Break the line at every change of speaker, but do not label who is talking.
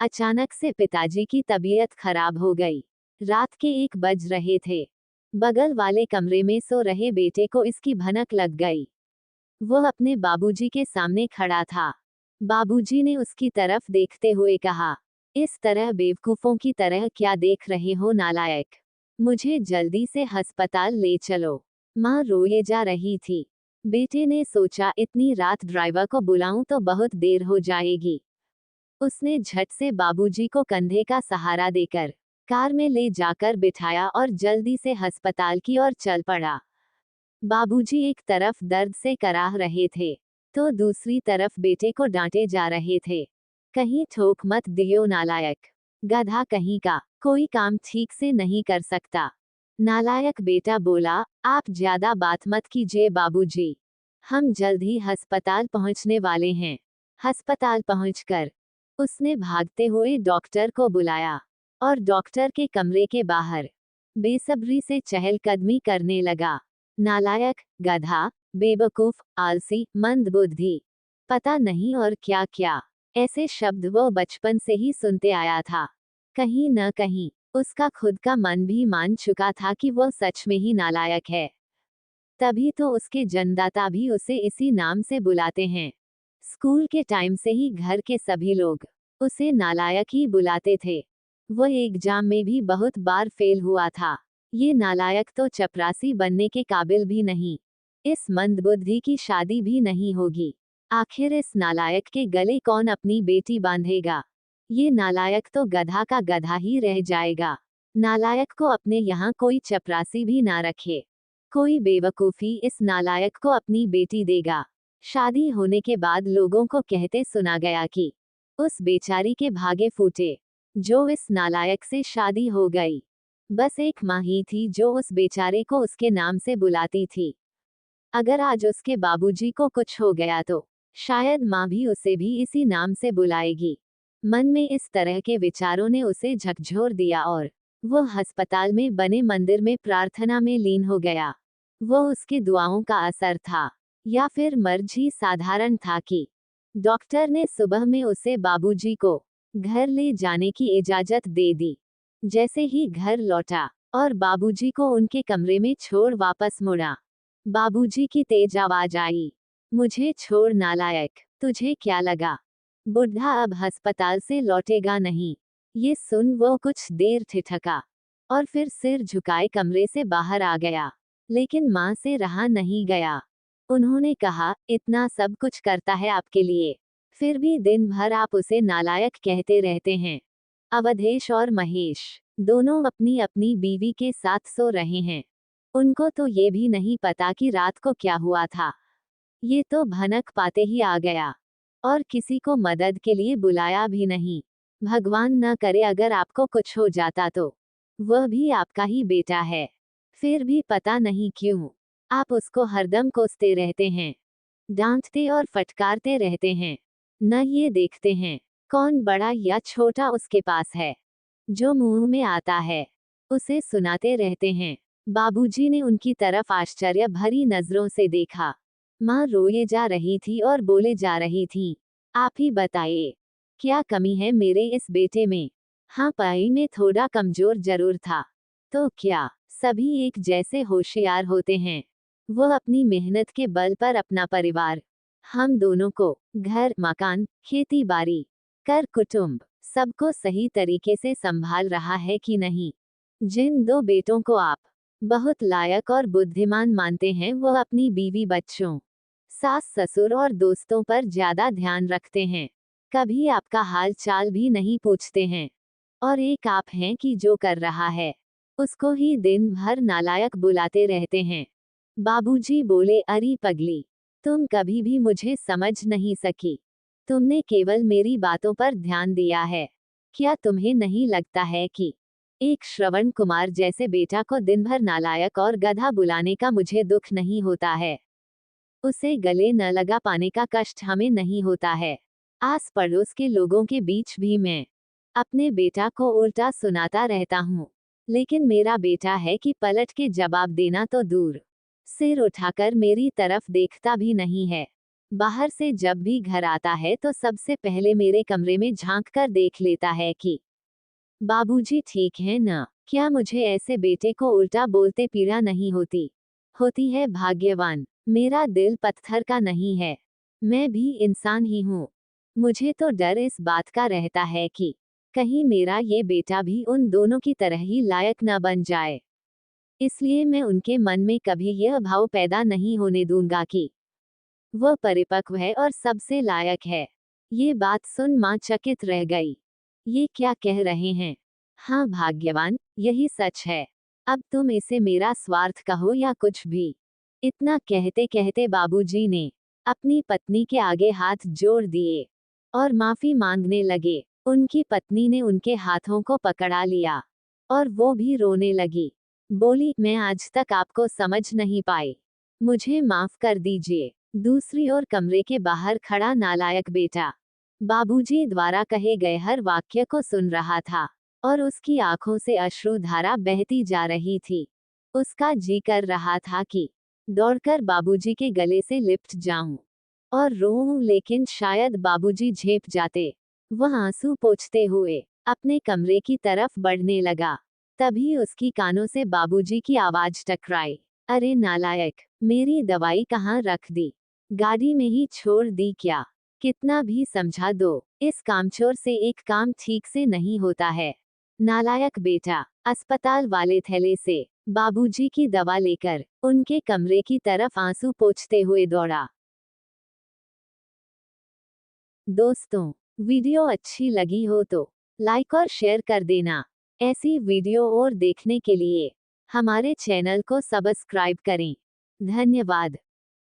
अचानक से पिताजी की तबीयत खराब हो गई। रात के 1 बज रहे थे। बगल वाले कमरे में सो रहे बेटे को इसकी भनक लग गई। वो अपने बाबूजी के सामने खड़ा था। बाबूजी ने उसकी तरफ देखते हुए कहा, इस तरह बेवकूफों की तरह क्या देख रहे हो नालायक? मुझे जल्दी से अस्पताल ले चलो। माँ रोए जा रही थी। बेटे ने सोचा इतनी रात ड्राइवर को बुलाऊं तो बहुत देर हो जाएगी। उसने झट से बाबूजी को कंधे का सहारा देकर कार में ले जाकर बिठाया और जल्दी से अस्पताल की ओर चल पड़ा। बाबूजी एक तरफ दर्द से कराह रहे थे, तो दूसरी तरफ बेटे को डांटे जा रहे थे। कहीं ठोक मत दियो नालायक, गधा कहीं का, कोई काम ठीक से नहीं कर सकता। नालायक बेटा बोला, आप ज्यादा बात मत कीजिए बाबूजी, हम जल्द ही अस्पताल पहुंचने वाले हैं। अस्पताल पहुंचकर उसने भागते हुए डॉक्टर को बुलाया और डॉक्टर के कमरे के बाहर बेसब्री से चहलकदमी करने लगा। नालायक, गधा, बेवकूफ, आलसी, मंदबुद्धि, पता नहीं और क्या क्या, ऐसे शब्द वो बचपन से ही सुनते आया था। कहीं न कहीं उसका खुद का मन भी मान चुका था कि वो सच में ही नालायक है। तभी तो उसके जन्मदाता भी उसे इसी नाम से बुलाते हैं। स्कूल के टाइम से ही घर के सभी लोग उसे नालायक ही बुलाते थे। वो एग्जाम में भी बहुत बार फेल हुआ था। ये नालायक तो चपरासी बनने के काबिल भी नहीं। इस मंदबुद्धि की शादी भी नहीं होगी। आखिर इस नालायक के गले कौन अपनी बेटी बांधेगा? ये नालायक तो गधा का गधा ही रह जाएगा। नालायक को अपने यहाँ कोई चपरासी भी ना रखे। कोई बेवकूफी इस नालायक को अपनी बेटी देगा। शादी होने के बाद लोगों को कहते सुना गया कि उस बेचारी के भागे फूटे, जो इस नालायक से शादी हो गई। बस एक माँ ही थी जो उस बेचारे को उसके नाम से बुलाती थी। अगर आज उसके बाबूजी को कुछ हो गया तो शायद माँ भी उसे भी इसी नाम से बुलाएगी। मन में इस तरह के विचारों ने उसे झकझोर दिया और वो अस्पताल में बने मंदिर में प्रार्थना में लीन हो गया। वो उसकी दुआओं का असर था या फिर मर्ज ही साधारण था कि डॉक्टर ने सुबह में उसे बाबूजी को घर ले जाने की इजाजत दे दी। जैसे ही घर लौटा और बाबूजी को उनके कमरे में छोड़ वापस मुड़ा, बाबूजी की तेज आवाज आई, मुझे छोड़ नालायक, तुझे क्या लगा बुढ़ा अब अस्पताल से लौटेगा नहीं? ये सुन वो कुछ देर ठिठका और फिर सिर झुकाए कमरे से बाहर आ गया। लेकिन माँ से रहा नहीं गया। उन्होंने कहा, इतना सब कुछ करता है आपके लिए, फिर भी दिन भर आप उसे नालायक कहते रहते हैं। अवधेश और महेश दोनों अपनी अपनी बीवी के साथ सो रहे हैं। उनको तो ये भी नहीं पता कि रात को क्या हुआ था। ये तो भनक पाते ही आ गया और किसी को मदद के लिए बुलाया भी नहीं। भगवान न करे अगर आपको कुछ हो जाता तो वह भी आपका ही बेटा है। फिर भी पता नहीं क्यों आप उसको हरदम कोसते रहते हैं, डांटते और फटकारते रहते हैं। न ये देखते हैं कौन बड़ा या छोटा उसके पास है। जो मुंह में आता है उसे सुनाते रहते हैं। बाबूजी ने उनकी तरफ आश्चर्य भरी नजरों से देखा। माँ रोए जा रही थी और बोले जा रही थी, आप ही बताइए, क्या कमी है मेरे इस बेटे में? हाँ, पढ़ाई में थोड़ा कमजोर जरूर था, तो क्या सभी एक जैसे होशियार होते हैं? वो अपनी मेहनत के बल पर अपना परिवार, हम दोनों को, घर मकान, खेती बाड़ी, कर कुटुंब, सबको सही तरीके से संभाल रहा है कि नहीं? जिन 2 बेटों को आप बहुत लायक और बुद्धिमान मानते हैं, वो अपनी बीवी बच्चों, सास ससुर और दोस्तों पर ज्यादा ध्यान रखते हैं। कभी आपका हाल चाल भी नहीं पूछते हैं। और एक आप हैं कि जो कर रहा है उसको ही दिन भर नालायक बुलाते रहते हैं। बाबूजी बोले, अरे पगली, तुम कभी भी मुझे समझ नहीं सकी। तुमने केवल मेरी बातों पर ध्यान दिया है। क्या तुम्हें नहीं लगता है कि एक श्रवण कुमार जैसे बेटा को दिन भर नालायक और गधा बुलाने का मुझे दुख नहीं होता है? उसे गले न लगा पाने का कष्ट हमें नहीं होता है। आस पड़ोस के लोगों के बीच भी मैं अपने बेटा को उल्टा सुनाता रहता हूँ, लेकिन मेरा बेटा है कि पलट के जवाब देना तो दूर, सिर उठाकर मेरी तरफ देखता भी नहीं है। बाहर से जब भी घर आता है तो सबसे पहले मेरे कमरे में झांक कर देख लेता है कि बाबूजी ठीक है ना। क्या मुझे ऐसे बेटे को उल्टा बोलते पीड़ा नहीं होती? होती है भाग्यवान। मेरा दिल पत्थर का नहीं है। मैं भी इंसान ही हूँ। मुझे तो डर इस बात का रहता है कि कहीं मेरा ये बेटा भी उन दोनों की तरह ही लायक न बन जाए। इसलिए मैं उनके मन में कभी यह भाव पैदा नहीं होने दूंगा कि वह परिपक्व है और सबसे लायक है। ये बात सुन माँ चकित रह गई। ये क्या कह रहे हैं? हाँ भाग्यवान, यही सच है। अब तुम इसे मेरा स्वार्थ कहो या कुछ भी। इतना कहते कहते बाबूजी ने अपनी पत्नी के आगे हाथ जोड़ दिए और माफी मांगने लगे। उनकी पत्नी ने उनके हाथों को पकड़ा लिया और वो भी रोने लगी। बोली, मैं आज तक आपको समझ नहीं पाई। मुझे माफ कर दीजिए। दूसरी ओर कमरे के बाहर खड़ा नालायक बेटा बाबूजी द्वारा कहे गए हर वाक्य को सुन रहा था और उसकी आंखों से अश्रुधारा बहती जा रही थी। उसका जी कर रहा था कि दौड़कर बाबूजी के गले से लिपट जाऊं और रोऊं, लेकिन शायद बाबूजी झेप जाते। वह आंसू पोंछते हुए अपने कमरे की तरफ बढ़ने लगा। तभी उसकी कानों से बाबूजी की आवाज टकराई। अरे नालायक, मेरी दवाई कहाँ रख दी? गाड़ी में ही छोड़ दी क्या? कितना भी समझा दो, इस कामचोर से एक काम ठीक से नहीं होता है। नालायक बेटा अस्पताल वाले थैले से बाबूजी की दवा लेकर उनके कमरे की तरफ आंसू पोंछते हुए दौड़ा। दोस्तों, वीडियो अच्छी लगी हो तो लाइक और शेयर कर देना। ऐसी वीडियो और देखने के लिए हमारे चैनल को सब्सक्राइब करें। धन्यवाद।